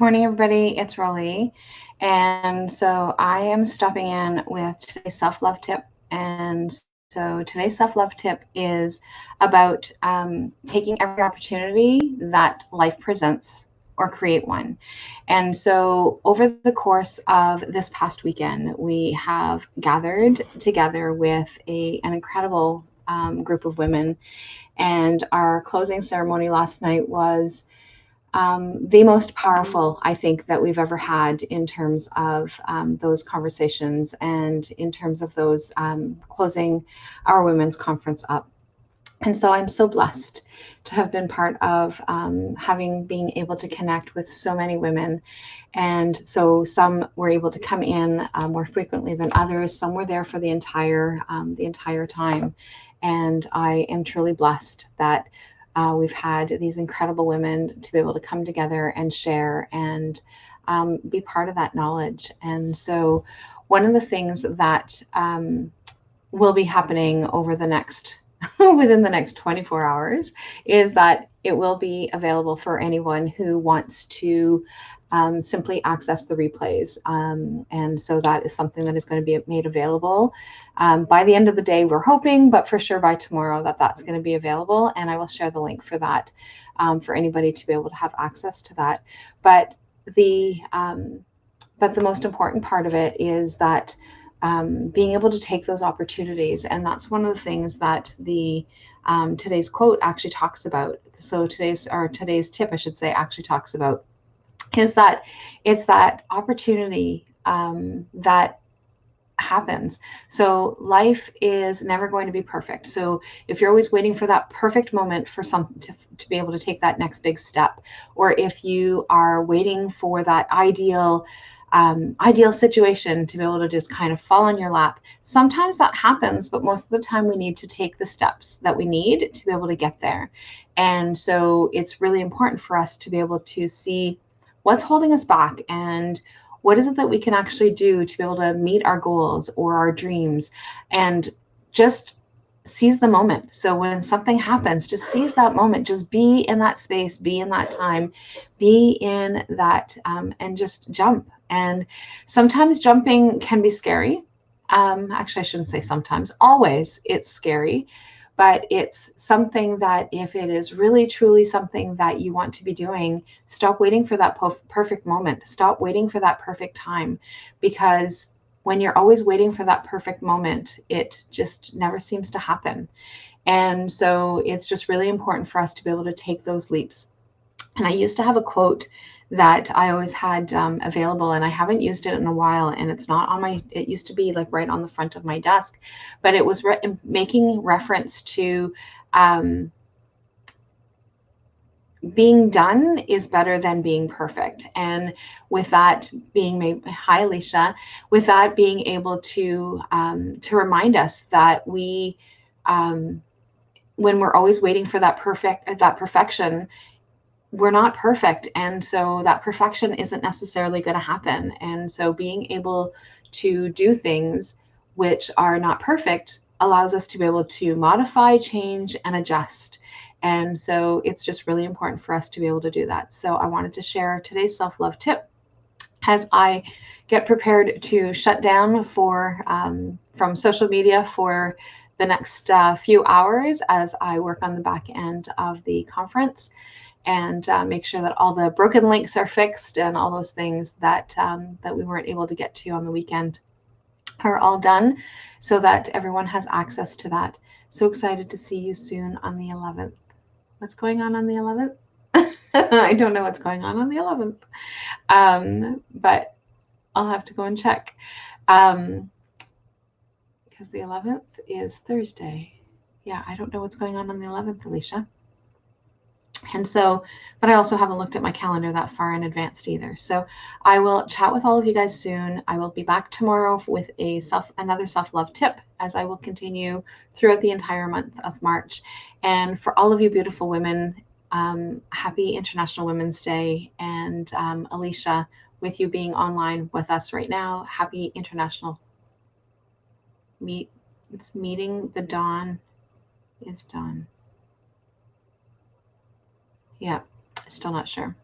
morning, everybody. It's Rolly. And so I am stopping in with today's self love tip. And so today's self love tip is about taking every opportunity that life presents or create one. And so over the course of this past weekend, we have gathered together with an incredible group of women. And our closing ceremony last night was the most powerful, I think, that we've ever had in terms of those conversations and in terms of those closing our women's conference up. And so I'm so blessed to have been part of being able to connect with so many women. And so some were able to come in more frequently than others. Some were there for the entire time. And I am truly blessed that we've had these incredible women to be able to come together and share and be part of that knowledge. And so one of the things that will be happening over the next within the next 24 hours is that it will be available for anyone who wants to simply access the replays. And so that is something that is going to be made available by the end of the day, we're hoping, but for sure by tomorrow that's going to be available. And I will share the link for that for anybody to be able to have access to that. But the most important part of it is that being able to take those opportunities. And that's one of the things that the today's quote actually talks about. So today's tip, I should say, actually talks about is that it's that opportunity that happens. So life is never going to be perfect. So if you're always waiting for that perfect moment for to be able to take that next big step, or if you are waiting for that ideal situation to be able to just kind of fall on your lap, sometimes that happens, but most of the time we need to take the steps that we need to be able to get there. And so it's really important for us to be able to see what's holding us back and what is it that we can actually do to be able to meet our goals or our dreams, and just seize the moment. So when something happens, just seize that moment, just be in that space, be in that time, be in that, and just jump. And sometimes jumping can be scary. Actually, I shouldn't say sometimes, always it's scary, but it's something that if it is really truly something that you want to be doing, stop waiting for that perfect moment. Stop waiting for that perfect time, because when you're always waiting for that perfect moment, it just never seems to happen. And so it's just really important for us to be able to take those leaps. And I used to have a quote that I always had available, and I haven't used it in a while, and it's not on it used to be like right on the front of my desk, but it was making reference to being done is better than being perfect. And with that being made, hi Alicia, with that being able to remind us that we, when we're always waiting for that perfection, we're not perfect. And so that perfection isn't necessarily going to happen. And so being able to do things which are not perfect allows us to be able to modify, change, and adjust. And so it's just really important for us to be able to do that. So I wanted to share today's self-love tip as I get prepared to shut down from social media for the next few hours as I work on the back end of the conference and make sure that all the broken links are fixed and all those things that we weren't able to get to on the weekend are all done, so that everyone has access to that. So excited to see you soon on the 11th. What's going on the 11th? I don't know what's going on the 11th, but I'll have to go and check, because the 11th is Thursday. Yeah, I don't know what's going on the 11th, Alicia. And so, but I also haven't looked at my calendar that far in advance either. So I will chat with all of you guys soon. I will be back tomorrow with another self-love tip, as I will continue throughout the entire month of March. And for all of you beautiful women, happy International Women's Day. And Alicia, with you being online with us right now, happy International Meeting. The dawn is done. Yeah, still not sure.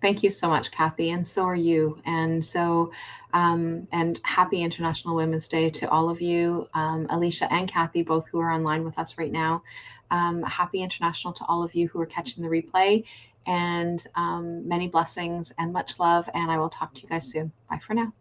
Thank you so much, Kathy, and so are you. And happy International Women's Day to all of you, Alicia and Kathy, both who are online with us right now. Happy International to all of you who are catching the replay, and many blessings and much love. And I will talk to you guys soon. Bye for now.